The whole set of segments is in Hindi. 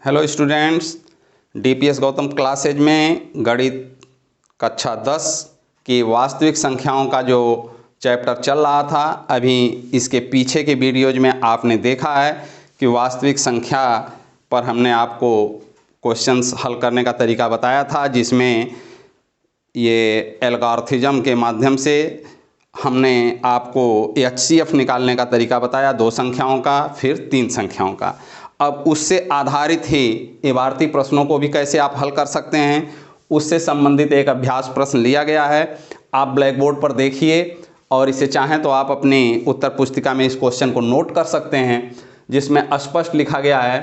Hello students, DPS Gautam classes में गणित कक्षा 10 की वास्तविक संख्याओं का जो चैप्टर चल रहा था, अभी इसके पीछे के वीडियोज में आपने देखा है कि वास्तविक संख्या पर हमने आपको क्वेश्चंस हल करने का तरीका बताया था, जिसमें ये एल्गोरिथम के माध्यम से हमने आपको एचसीएफ निकालने का तरीका बताया, 2 संख्याओं का फिर 3 संख्याओं का। अब उससे आधारित ही इबारती प्रश्नों को भी कैसे आप हल कर सकते हैं, उससे संबंधित एक अभ्यास प्रश्न लिया गया है। आप ब्लैक बोर्ड पर देखिए और इसे चाहें तो आप अपनी उत्तर पुस्तिका में इस क्वेश्चन को नोट कर सकते हैं, जिसमें स्पष्ट लिखा गया है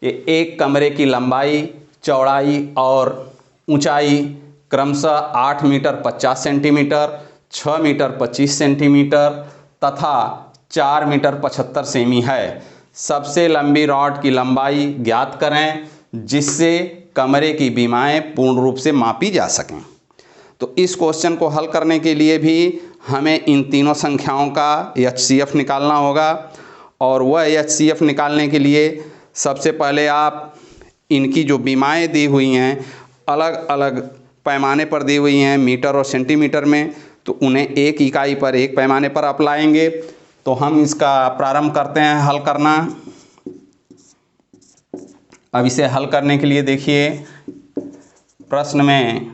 कि एक कमरे की लंबाई, चौड़ाई और ऊंचाई क्रमशः 8 मीटर 50 सेंटीमीटर, 6 मीटर 25 सेंटीमीटर तथा 4 मीटर 75 सेमी है। सबसे लंबी रॉड की लंबाई ज्ञात करें जिससे कमरे की बीमाएं पूर्ण रूप से मापी जा सकें। तो इस क्वेश्चन को हल करने के लिए भी हमें इन तीनों संख्याओं का एचसीएफ निकालना होगा, और वह एचसीएफ निकालने के लिए सबसे पहले आप इनकी जो बीमाएं दी हुई हैं, अलग अलग पैमाने पर दी हुई हैं, मीटर और सेंटीमीटर में, तो उन्हें एक इकाई पर, एक पैमाने पर आप लाएंगे। तो हम इसका प्रारंभ करते हैं हल करना। अब इसे हल करने के लिए देखिए, प्रश्न में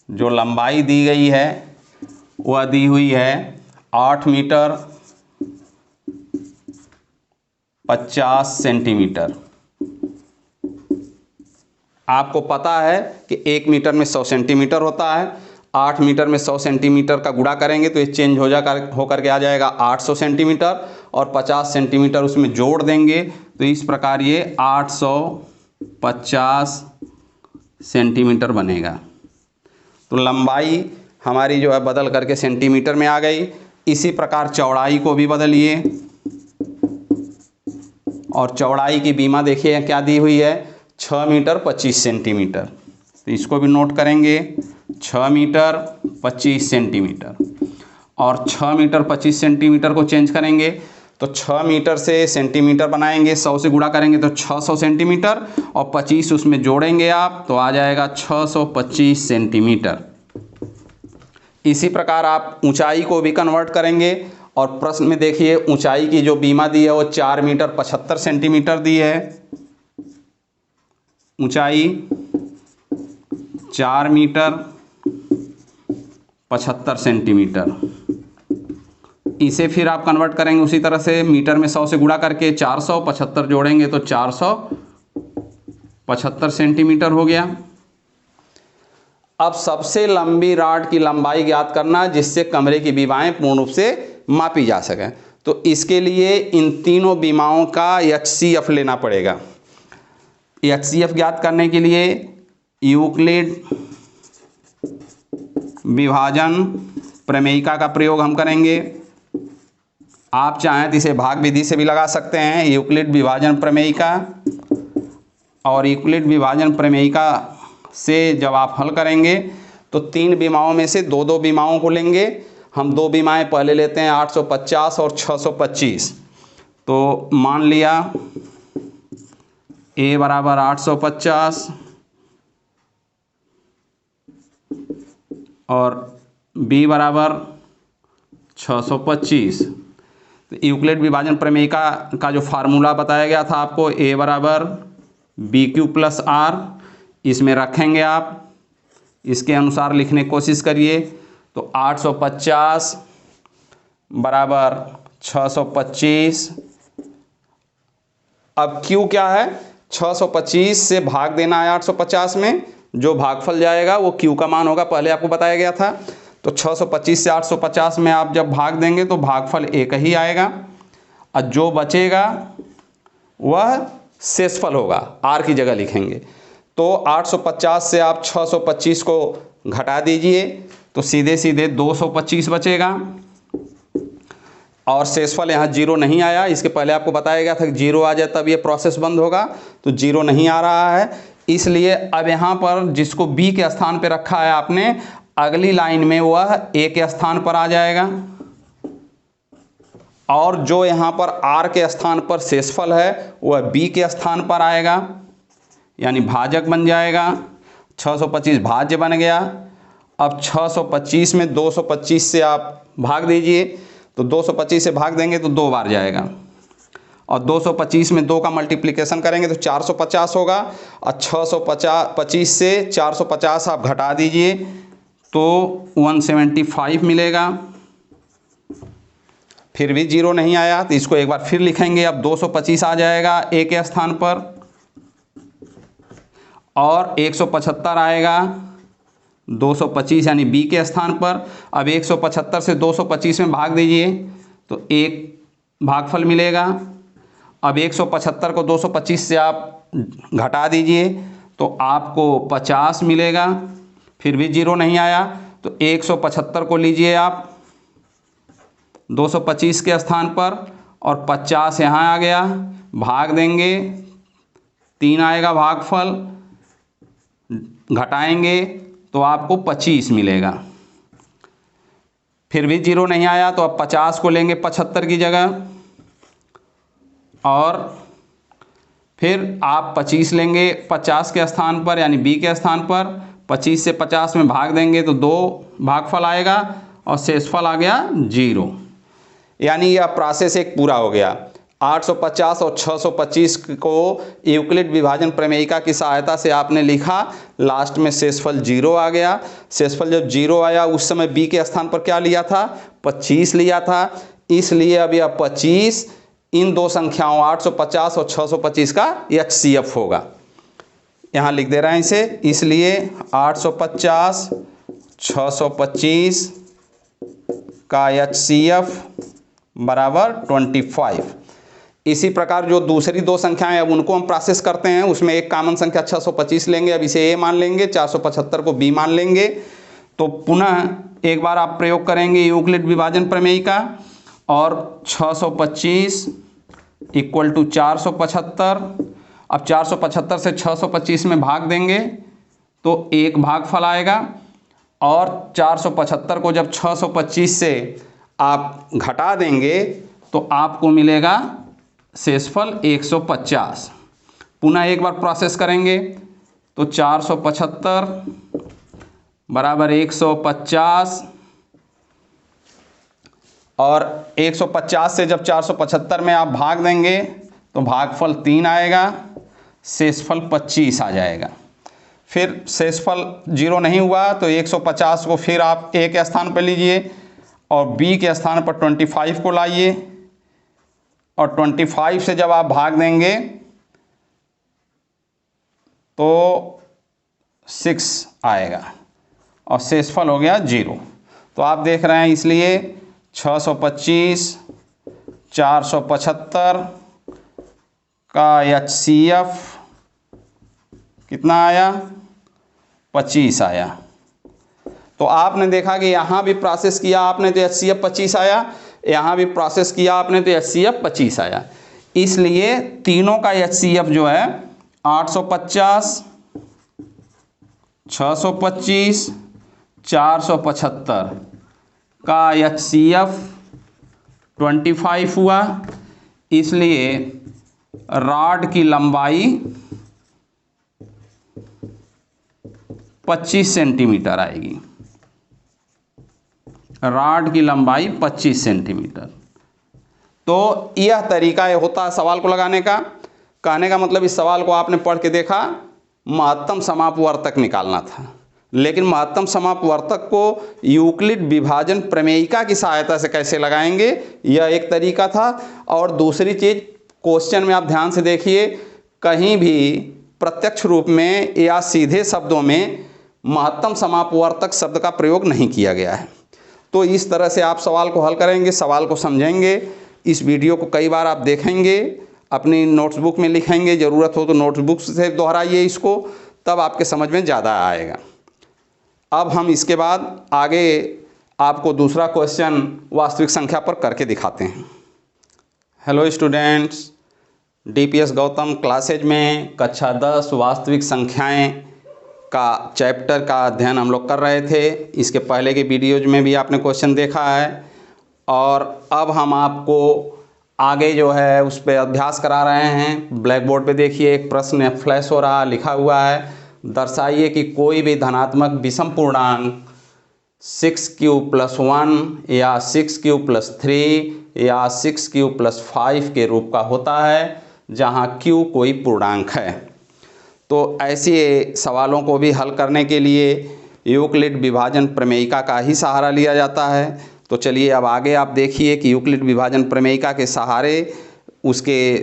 जो लंबाई दी गई है वह दी हुई है 8 मीटर 50 सेंटीमीटर। आपको पता है कि 1 मीटर में 100 सेंटीमीटर होता है। 8 मीटर में 100 सेंटीमीटर का गुणा करेंगे तो ये चेंज होकर के आ जाएगा 800 सेंटीमीटर, और 50 सेंटीमीटर उसमें जोड़ देंगे तो इस प्रकार ये 850 सेंटीमीटर बनेगा। तो लंबाई हमारी जो है बदल करके सेंटीमीटर में आ गई। इसी प्रकार चौड़ाई को भी बदलिए, और चौड़ाई की बीमा देखिए क्या दी हुई है, 6 मीटर 25 सेंटीमीटर। तो इसको भी नोट करेंगे, 6 मीटर 25 सेंटीमीटर, और 6 मीटर 25 सेंटीमीटर को चेंज करेंगे तो 6 मीटर से सेंटीमीटर बनाएंगे, 100 से गुणा करेंगे तो 600 सेंटीमीटर, और 25 उसमें जोड़ेंगे आप तो आ जाएगा 625 सेंटीमीटर। इसी प्रकार आप ऊंचाई को भी कन्वर्ट करेंगे, और प्रश्न में देखिए ऊंचाई की जो बीमा दी है वो 4 मीटर 75 सेंटीमीटर दी है। ऊंचाई 4 मीटर 75 सेंटीमीटर। इसे फिर आप कन्वर्ट करेंगे उसी तरह से, मीटर में 100 से गुणा करके 475 जोड़ेंगे तो 475 सेंटीमीटर हो गया। अब सबसे लंबी रॉड की लंबाई ज्ञात करना जिससे कमरे की बीमाएं पूर्ण रूप से मापी जा सकें। तो इसके लिए इन तीनों बीमाओं का एचसीएफ लेना पड़ेगा। एचसीएफ ज्ञात करने के लिए यूक्लिड विभाजन प्रमेयिका का प्रयोग हम करेंगे। आप चाहें तो इसे भाग विधि से भी लगा सकते हैं, यूक्लिड विभाजन प्रमेयिका। और यूक्लिड विभाजन प्रमेयिका से जब आप हल करेंगे तो 3 बीमाओं में से 2-2 बीमाओं को लेंगे। हम 2 बीमाएं पहले लेते हैं, 850 और 625। तो मान लिया A बराबर 850 और B बराबर 625। तो यूक्लिड विभाजन प्रमेयिका का जो फार्मूला बताया गया था आपको, A बराबर BQ प्लस R, इसमें रखेंगे आप, इसके अनुसार लिखने की कोशिश करिए। तो 850 बराबर 625। अब Q क्या है, 625 से भाग देना है 850 में, जो भागफल जाएगा वो Q का मान होगा, पहले आपको बताया गया था। तो 625 से 850 में आप जब भाग देंगे तो भागफल एक ही आएगा, और जो बचेगा वह शेषफल होगा, R की जगह लिखेंगे। तो 850 से आप 625 को घटा दीजिए तो सीधे सीधे 225 बचेगा, और शेषफल यहाँ 0 नहीं आया। इसके पहले आपको बताया गया था कि 0 आ जाए तब ये प्रोसेस बंद होगा, तो 0 नहीं आ रहा है, इसलिए अब यहाँ पर जिसको B के स्थान पे रखा है आपने, अगली लाइन में वह A के स्थान पर आ जाएगा, और जो यहाँ पर r के स्थान पर शेषफल है वह b के स्थान पर आएगा, यानी भाजक बन जाएगा। 625 भाज्य बन गया। अब 625 में 225 से आप भाग दीजिए, तो 225 से भाग देंगे तो 2 बार जाएगा, और 225 में 2 का मल्टीप्लिकेशन करेंगे तो 450 होगा। और 625 से 450 आप घटा दीजिए तो 175 मिलेगा। फिर भी 0 नहीं आया तो इसको एक बार फिर लिखेंगे। अब 225 आ जाएगा a के स्थान पर, और 175 आएगा 225 यानी b के स्थान पर। अब 175 से 225 में भाग दीजिए तो 1 भागफल मिलेगा। अब 175 को 225 से आप घटा दीजिए तो आपको 50 मिलेगा। फिर भी 0 नहीं आया तो 175 को लीजिए आप 225 के स्थान पर, और 50 यहाँ आ गया, भाग देंगे 3 आएगा भागफल, घटाएंगे तो आपको 25 मिलेगा। फिर भी 0 नहीं आया तो अब 50 को लेंगे 75 की जगह, और फिर आप 25 लेंगे 50 के स्थान पर यानी b के स्थान पर। 25 से 50 में भाग देंगे तो 2 भागफल आएगा और शेषफल आ गया 0। यानी यह प्रोसेस एक पूरा हो गया। 850 और 625 को यूक्लिड विभाजन प्रमेयिका की सहायता से आपने लिखा, लास्ट में शेषफल 0 आ गया। शेषफल जब 0 आया उस समय b के स्थान पर क्या लिया था, 25 लिया था, इसलिए अब यह 25 इन दो संख्याओं 850 और 625 का HCF होगा। यहाँ लिख दे रहे हैं इसे, इसलिए 850 625 का HCF बराबर 25। इसी प्रकार जो दूसरी 2 संख्याएं अब उनको हम प्रोसेस करते हैं, उसमें एक कॉमन संख्या 625 लेंगे, अब इसे A मान लेंगे, 475 को B मान लेंगे। तो पुनः एक बार आप प्रयोग करेंगे यूक्लिड विभाजन प्रमेयिका, और 625 इक्वल टू 475। अब 475 से 625 में भाग देंगे तो 1 भागफल आएगा, और 475 को जब 625 से आप घटा देंगे तो आपको मिलेगा शेषफल 150। पुनः एक बार प्रोसेस करेंगे तो 475 बराबर 150, और 150 से जब 475 में आप भाग देंगे तो भागफल 3 आएगा, शेषफल 25 आ जाएगा। फिर शेषफल 0 नहीं हुआ तो 150 को फिर आप A के स्थान पर लीजिए और B के स्थान पर 25 को लाइए, और 25 से जब आप भाग देंगे तो 6 आएगा और शेषफल हो गया 0। तो आप देख रहे हैं, इसलिए 625 475 का HCF कितना आया, 25 आया। तो आपने देखा कि यहाँ भी प्रोसेस किया आपने तो HCF 25 आया, यहाँ भी प्रोसेस किया आपने तो HCF 25 आया। इसलिए तीनों का HCF जो है 850 625 475 का HCF 25 हुआ। इसलिए रॉड की लंबाई 25 सेंटीमीटर आएगी। रॉड की लंबाई 25 सेंटीमीटर। तो यह तरीका होता है सवाल को लगाने का। कहने का मतलब इस सवाल को आपने पढ़ के देखा, महत्तम समापवर्तक निकालना था, लेकिन महत्तम समापवर्तक को यूक्लिड विभाजन प्रमेयिका की सहायता से कैसे लगाएंगे, यह एक तरीका था। और दूसरी चीज़, क्वेश्चन में आप ध्यान से देखिए, कहीं भी प्रत्यक्ष रूप में या सीधे शब्दों में महत्तम समापवर्तक शब्द का प्रयोग नहीं किया गया है। तो इस तरह से आप सवाल को हल करेंगे, सवाल को समझेंगे। इस वीडियो को कई बार आप देखेंगे, अपनी नोट्सबुक में लिखेंगे, ज़रूरत हो तो नोटबुक से दोहराइए इसको, तब आपके समझ में ज़्यादा आएगा। अब हम इसके बाद आगे आपको दूसरा क्वेश्चन वास्तविक संख्या पर करके दिखाते हैं। Hello students, DPS Gautam classes में कक्षा 10 वास्तविक संख्याएं का चैप्टर का अध्ययन हम लोग कर रहे थे। इसके पहले के वीडियोज में भी आपने क्वेश्चन देखा है। और अब हम आपको आगे जो है उस पर अभ्यास करा रहे हैं। ब्लैक बोर्ड पे देखिए एक प्रश्न फ्लैश हो रहा, लिखा हुआ है, दर्शाइए कि कोई भी धनात्मक विषम पूर्णांक 6q+1 या 6q+3 या 6q+5 के रूप का होता है जहां q कोई पूर्णांक है। तो ऐसे सवालों को भी हल करने के लिए यूक्लिड विभाजन प्रमेयिका का ही सहारा लिया जाता है। तो चलिए अब आगे आप देखिए कि यूक्लिड विभाजन प्रमेयिका के सहारे उसके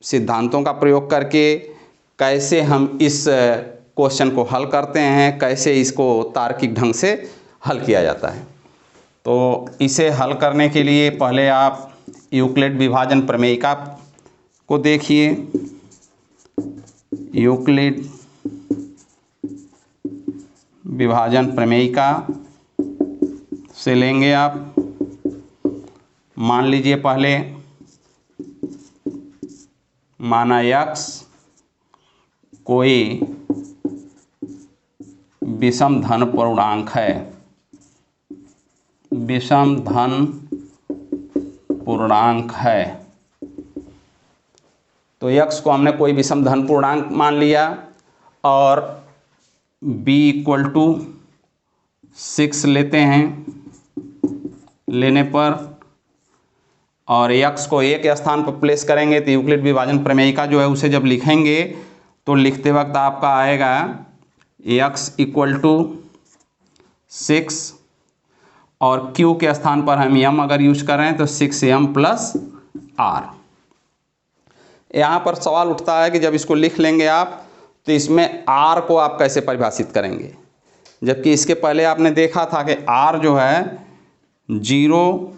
सिद्धांतों का प्रयोग करके कैसे हम इस क्वेश्चन को हल करते हैं, कैसे इसको तार्किक ढंग से हल किया जाता है। तो इसे हल करने के लिए पहले आप यूक्लिड विभाजन प्रमेयिका को देखिए। यूक्लिड विभाजन प्रमेयिका से लेंगे आप, मान लीजिए पहले माना x कोई विषम धन पूर्णांक है, विषम धन पूर्णांक है। तो x को हमने कोई विषम धन पूर्णांक मान लिया और b = 6 लेते हैं लेने पर, और x को एक स्थान पर प्लेस करेंगे तो यूक्लिड विभाजन प्रमेयिका जो है उसे जब लिखेंगे तो लिखते वक्त आपका आएगा x = 6 और q के स्थान पर हम m अगर यूज करें तो 6m+r। यहाँ पर सवाल उठता है कि जब इसको लिख लेंगे आप तो इसमें r को आप कैसे परिभाषित करेंगे, जबकि इसके पहले आपने देखा था कि r जो है 0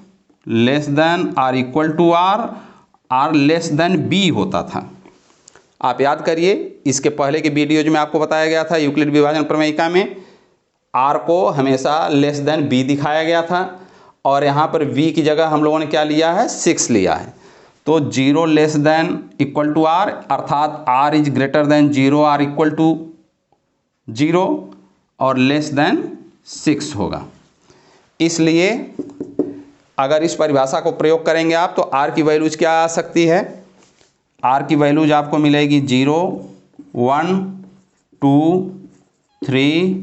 r r, r b होता था। आप याद करिए इसके पहले के वीडियोज में आपको बताया गया था यूक्लिड विभाजन प्रमेयिका में r को हमेशा b दिखाया गया था और यहाँ पर v की जगह हम लोगों ने क्या लिया है, 6 लिया है। तो 0 <= r अर्थात r > 0, r = 0 और <6 होगा। इसलिए अगर इस परिभाषा को प्रयोग करेंगे आप तो r की वैल्यूज क्या आ सकती है, r की वैल्यूज आपको मिलेगी 0, 1, 2, 3,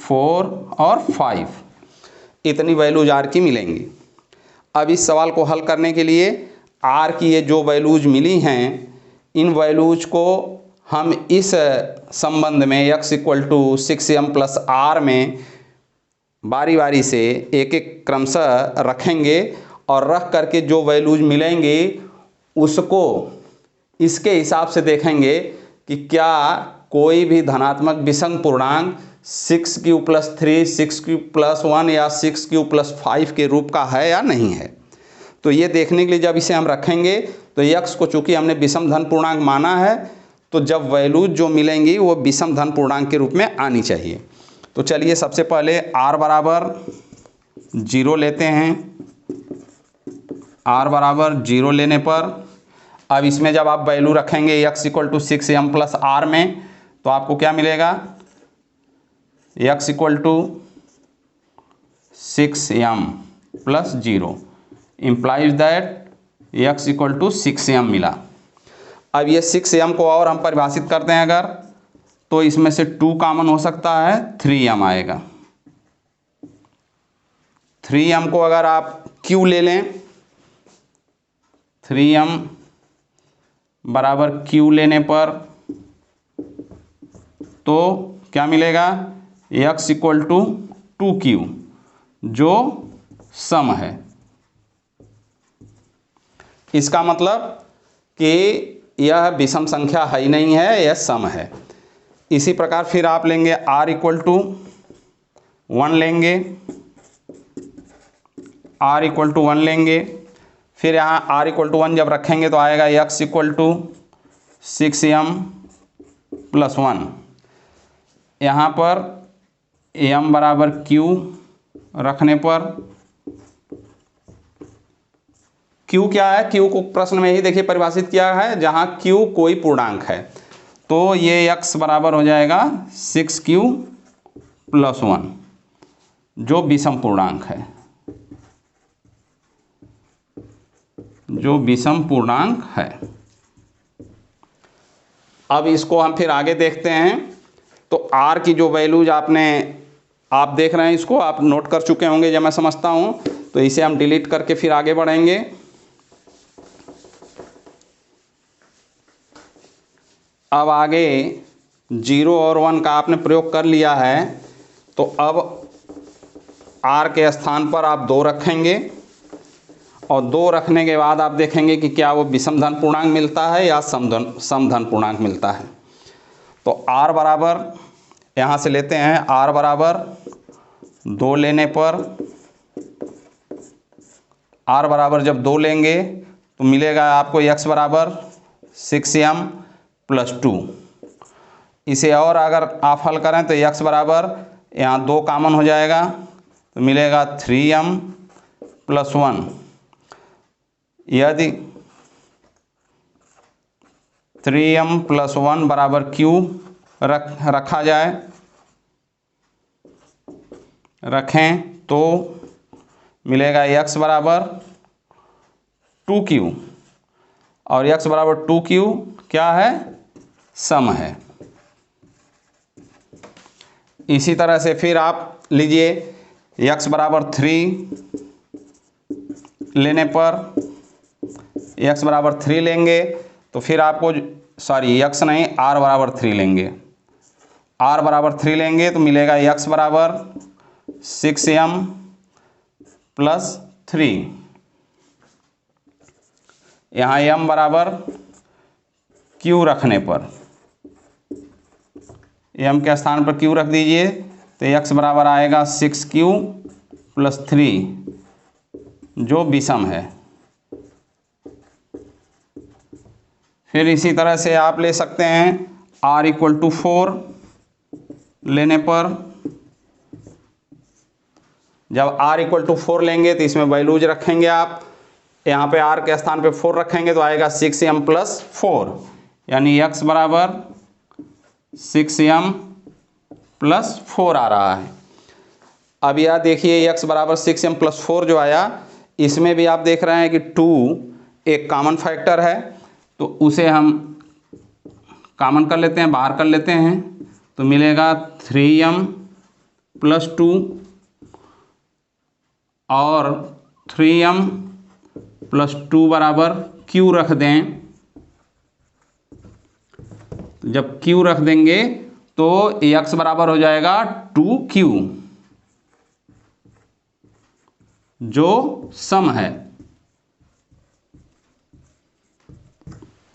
4 और 5, इतनी वैल्यूज r की मिलेंगी। अब इस सवाल को हल करने के लिए r की ये जो वैल्यूज मिली हैं इन वैल्यूज को हम इस संबंध में x = 6m+r में बारी बारी से एक एक क्रमशः रखेंगे और रख करके जो वैल्यूज मिलेंगे उसको इसके हिसाब से देखेंगे कि क्या कोई भी धनात्मक विषम पूर्णांक 6q+3, 6q+1 या 6q+5 के रूप का है या नहीं है। तो ये देखने के लिए जब इसे हम रखेंगे तो x को चूंकि हमने विषम धन पूर्णांक माना है तो जब वैल्यूज जो मिलेंगी वो विषम धन पूर्णांक के रूप में आनी चाहिए। तो चलिए सबसे पहले r = 0 लेते हैं। r = 0 लेने पर अब इसमें जब आप वैल्यू रखेंगे x = 6m+r में तो आपको क्या मिलेगा, x = 6m+0 implies that x = 6m मिला। अब ये 6m को और हम परिभाषित करते हैं अगर, तो इसमें से 2 कॉमन हो सकता है, 3m आएगा। 3m को अगर आप q ले लें, 3m = q लेने पर तो क्या मिलेगा, x = 2q जो सम है। इसका मतलब कि यह विषम संख्या है ही नहीं है, यह सम है। इसी प्रकार फिर आप लेंगे r = 1 लेंगे, r = 1 लेंगे, फिर यहाँ r = 1 जब रखेंगे तो आएगा x = 6m+1। यहाँ पर m = q रखने पर q क्या है, q को प्रश्न में ही देखिए परिभाषित किया है जहाँ q कोई पूर्णांक है। तो ये x बराबर हो जाएगा 6q+1 जो विषम पूर्णांक है। जो विषम पूर्णांक है। अब इसको हम फिर आगे देखते हैं। तो आर की जो वैल्यूज आप देख रहे हैं, इसको आप नोट कर चुके होंगे जब मैं समझता हूं, तो इसे हम डिलीट करके फिर आगे बढ़ेंगे। अब आगे 0 और 1 का आपने प्रयोग कर लिया है, तो अब आर के स्थान पर आप 2 रखेंगे और 2 रखने के बाद आप देखेंगे कि क्या वो विषम धन पूर्णांक मिलता है या समधन पूर्णांक मिलता है। तो आर बराबर यहाँ से लेते हैं, आर बराबर 2 लेने पर, आर बराबर जब 2 लेंगे तो मिलेगा आपको x बराबर 6m + 2। इसे और अगर आप हल करें तो x बराबर यहाँ 2 कॉमन हो जाएगा तो मिलेगा 3m + 1। यदि 3m + 1 बराबर q रखा जाए, रखें तो मिलेगा x बराबर 2q, और x बराबर 2q क्या है, सम है। इसी तरह से फिर आप लीजिए x बराबर 3 लेने पर, x बराबर 3 लेंगे तो फिर आपको x नहीं, r बराबर 3 लेंगे, r बराबर 3 लेंगे तो मिलेगा x बराबर 6m + 3। यहाँ m बराबर q रखने पर, m के स्थान पर q रख दीजिए तो x बराबर आएगा 6q + 3 जो विषम है। फिर इसी तरह से आप ले सकते हैं r = 4 लेने पर, जब r = 4 लेंगे तो इसमें वैल्यूज रखेंगे आप, यहाँ पे r के स्थान पे 4 रखेंगे तो आएगा 6m + 4, यानी x बराबर 6m + 4 आ रहा है। अब यह देखिए x बराबर 6m + 4 जो आया, इसमें भी आप देख रहे हैं कि 2 एक कॉमन फैक्टर है, तो उसे हम कॉमन कर लेते हैं, बाहर कर लेते हैं, तो मिलेगा 3m + 2 और 3m + 2 बराबर q रख दें। जब q रख देंगे तो x बराबर हो जाएगा 2q जो सम है।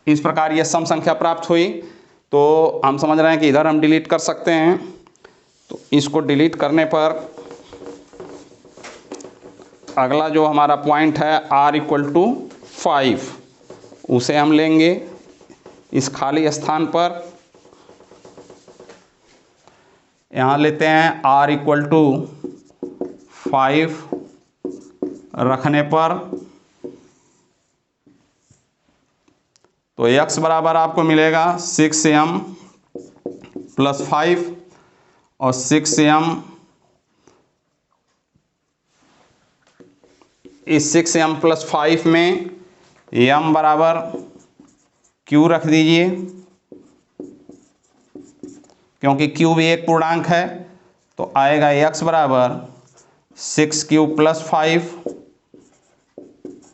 इस प्रकार यह सम संख्या प्राप्त हुई। तो हम समझ रहे हैं कि इधर हम डिलीट कर सकते हैं, तो इसको डिलीट करने पर अगला जो हमारा पॉइंट है r = 5, उसे हम लेंगे इस खाली स्थान पर। यहाँ लेते हैं r = 5 रखने पर, तो x बराबर आपको मिलेगा 6m + 5 और 6m, इस 6m + 5 में m बराबर q रख दीजिए, क्योंकि q भी एक पूर्णांक है, तो आएगा x बराबर 6q + 5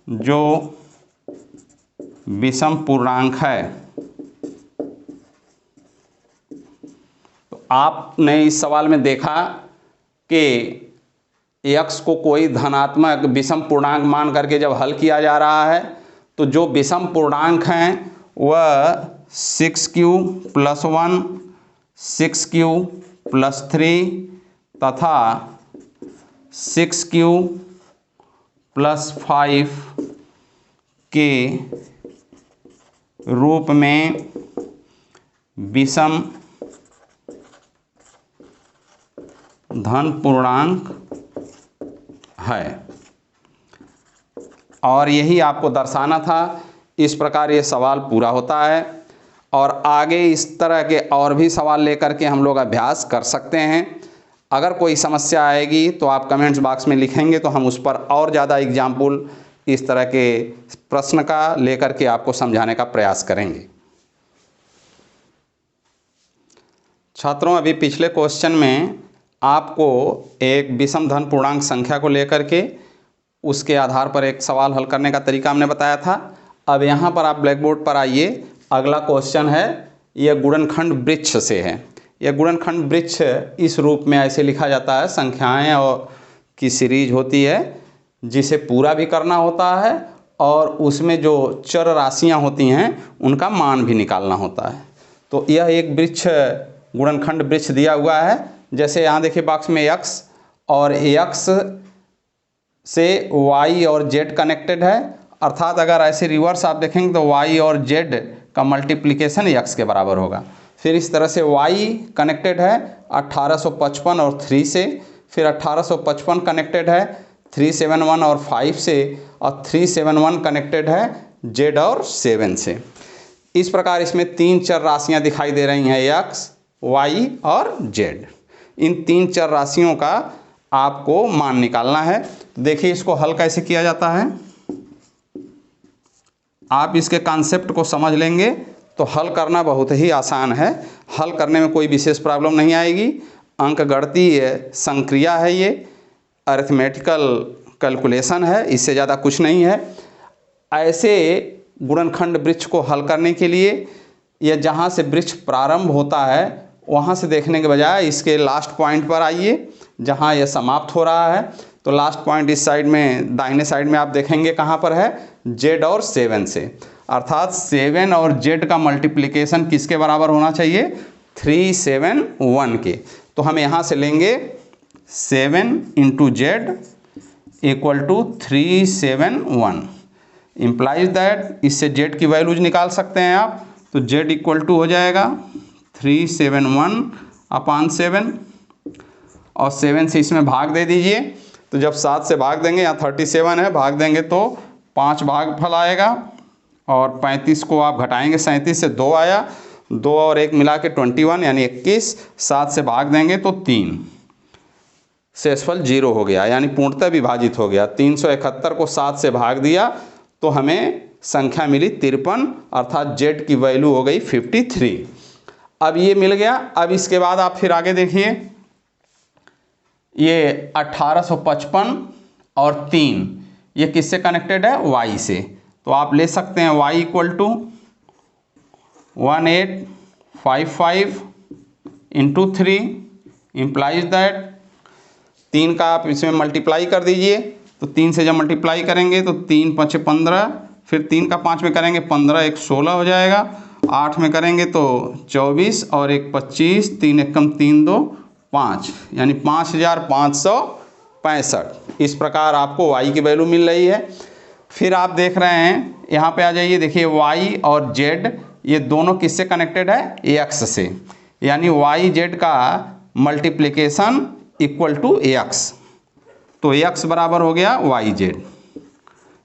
जो विषम पूर्णांक है। तो आपने इस सवाल में देखा कि x को कोई धनात्मक विषम पूर्णांक मान करके जब हल किया जा रहा है, तो जो विषम पूर्णांक हैं वह 6q + 1, 6q + 3 तथा 6q + 5 के रूप में विषम धन पूर्णांक है, और यही आपको दर्शाना था। इस प्रकार ये सवाल पूरा होता है, और आगे इस तरह के और भी सवाल लेकर के हम लोग अभ्यास कर सकते हैं। अगर कोई समस्या आएगी तो आप कमेंट्स बॉक्स में लिखेंगे तो हम उस पर और ज़्यादा एग्जाम्पल इस तरह के प्रश्न का लेकर के आपको समझाने का प्रयास करेंगे। छात्रों, अभी पिछले क्वेश्चन में आपको एक विषम धन पूर्णांक संख्या को लेकर के उसके आधार पर एक सवाल हल करने का तरीका हमने बताया था। अब यहाँ पर आप ब्लैक बोर्ड पर आइए, अगला क्वेश्चन है, यह गुणनखंड वृक्ष से है। यह गुणनखंड वृक्ष इस रूप में ऐसे लिखा जाता है, संख्याएं और की सीरीज होती है जिसे पूरा भी करना होता है और उसमें जो चर राशियाँ होती हैं उनका मान भी निकालना होता है। तो यह एक वृक्ष गुणनखंड वृक्ष दिया हुआ है। जैसे यहाँ देखिए बॉक्स में x और x से y और z कनेक्टेड है, अर्थात अगर ऐसे रिवर्स आप देखेंगे तो y और z का मल्टीप्लिकेशन x के बराबर होगा। फिर इस तरह से y कनेक्टेड है 1855 और 3 से, फिर 1855 कनेक्टेड है 371 और 5 से, और 371 कनेक्टेड है z और 7 से। इस प्रकार इसमें 3 चर राशियाँ दिखाई दे रही हैं, x, y और z। इन 3 चर राशियों का आपको मान निकालना है। तो देखिए इसको हल कैसे किया जाता है। आप इसके कॉन्सेप्ट को समझ लेंगे तो हल करना बहुत ही आसान है। हल करने में कोई विशेष प्रॉब्लम नहीं आएगी। अंकगणितीय संक्रिया है, ये अरिथमेटिकल कैलकुलेशन है, इससे ज़्यादा कुछ नहीं है। ऐसे गुणनखंड वृक्ष को हल करने के लिए यह जहाँ से वृक्ष प्रारंभ होता है वहाँ से देखने के बजाय इसके लास्ट पॉइंट पर आइए जहाँ यह समाप्त हो रहा है। तो लास्ट पॉइंट इस साइड में, दाहिने साइड में आप देखेंगे कहाँ पर है, z और 7 से, अर्थात 7 और z का मल्टीप्लिकेशन किसके बराबर होना चाहिए, 371 के। तो हम यहाँ से लेंगे 7 into z equal to 371, implies that इससे z की वैल्यूज निकाल सकते हैं आप। तो z इक्वल टू हो जाएगा 371/7 और 7 से इसमें भाग दे दीजिए। तो जब 7 से भाग देंगे, यहाँ 37 है, भाग देंगे तो 5 भागफल आएगा और 35 को आप घटाएंगे 37 से, 2 आया, 2 और 1 मिला के 21 यानी 21। 7 से भाग देंगे तो 3, शेषफल 0 हो गया यानी पूर्णतः विभाजित हो गया। 371 को 7 से भाग दिया तो हमें संख्या मिली 53, अर्थात z की वैल्यू हो गई 53। अब ये मिल गया। अब इसके बाद आप फिर आगे देखिए, ये 1855 और 3 ये किससे कनेक्टेड है, y से। तो आप ले सकते हैं y equal to 1855 into 3, implies that 3 का आप इसमें मल्टीप्लाई कर दीजिए। तो 3 से जब मल्टीप्लाई करेंगे तो 3 5 15, फिर 3 का 5 में करेंगे 15, 1 16 हो जाएगा, 8 में करेंगे तो 24 और 1 25, 3 एकम 3 2 5 यानी 5565। इस प्रकार आपको y की वैल्यू मिल रही है। फिर आप देख रहे हैं यहाँ पे आ जाइए, देखिए y और z ये दोनों किससे कनेक्टेड है, x से, यानी y z का मल्टीप्लिकेशन इक्वल टू x। तो x बराबर हो गया y z,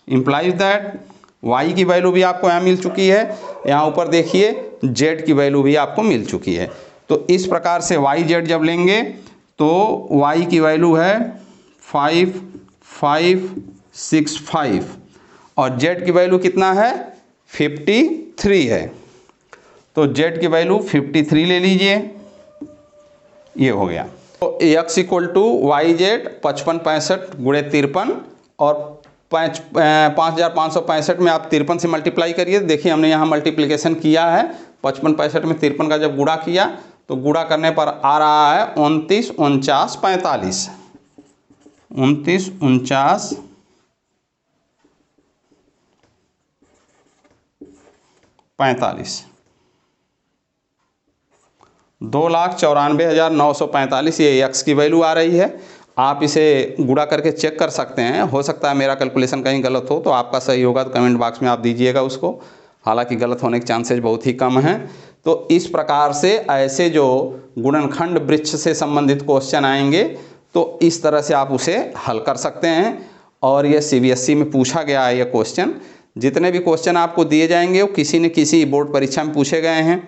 implies that y की वैल्यू भी आपको यहाँ मिल चुकी है, यहाँ ऊपर देखिए z की वैल्यू भी आपको मिल चुकी है। तो इस प्रकार से y z जब लेंगे तो y की वैल्यू है 5565 और z की वैल्यू कितना है, 53 है। तो z की वैल्यू 53 ले लीजिए, ये हो गया। तो x equal to y z 5565 गुणे 53 और 5565 में आप 53 से मल्टीप्लाई करिए। देखिए हमने यहाँ मल्टीप्लिकेशन किया है, 5565 में 53 का जब गुणा किया तो गुणा करने पर आ रहा है 29 49 45, 29 49 45, 2,94,945 ये x की वैल्यू आ रही है। आप इसे गुणा करके चेक कर सकते हैं, हो सकता है मेरा कैलकुलेशन कहीं गलत हो तो आपका सही होगा तो कमेंट बॉक्स में आप दीजिएगा उसको, हालांकि गलत होने के चांसेस बहुत ही कम हैं। तो इस प्रकार से ऐसे जो गुणनखंड वृक्ष से संबंधित क्वेश्चन आएंगे तो इस तरह से आप उसे हल कर सकते हैं। और ये CBSE में पूछा गया है ये क्वेश्चन। जितने भी क्वेश्चन आपको दिए जाएंगे वो किसी न किसी बोर्ड परीक्षा में पूछे गए हैं,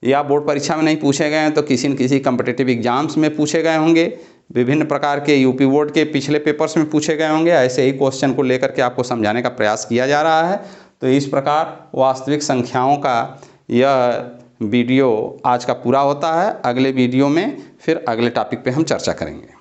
या बोर्ड परीक्षा में नहीं पूछे गए हैं तो किसी न किसी कम्पिटिटिव एग्जाम्स में पूछे गए होंगे, विभिन्न प्रकार के यूपी बोर्ड के पिछले पेपर्स में पूछे गए होंगे, ऐसे ही क्वेश्चन को लेकर के आपको समझाने का प्रयास किया जा रहा है। तो इस प्रकार वास्तविक संख्याओं का यह वीडियो आज का पूरा होता है। अगले वीडियो में फिर अगले टॉपिक पे हम चर्चा करेंगे।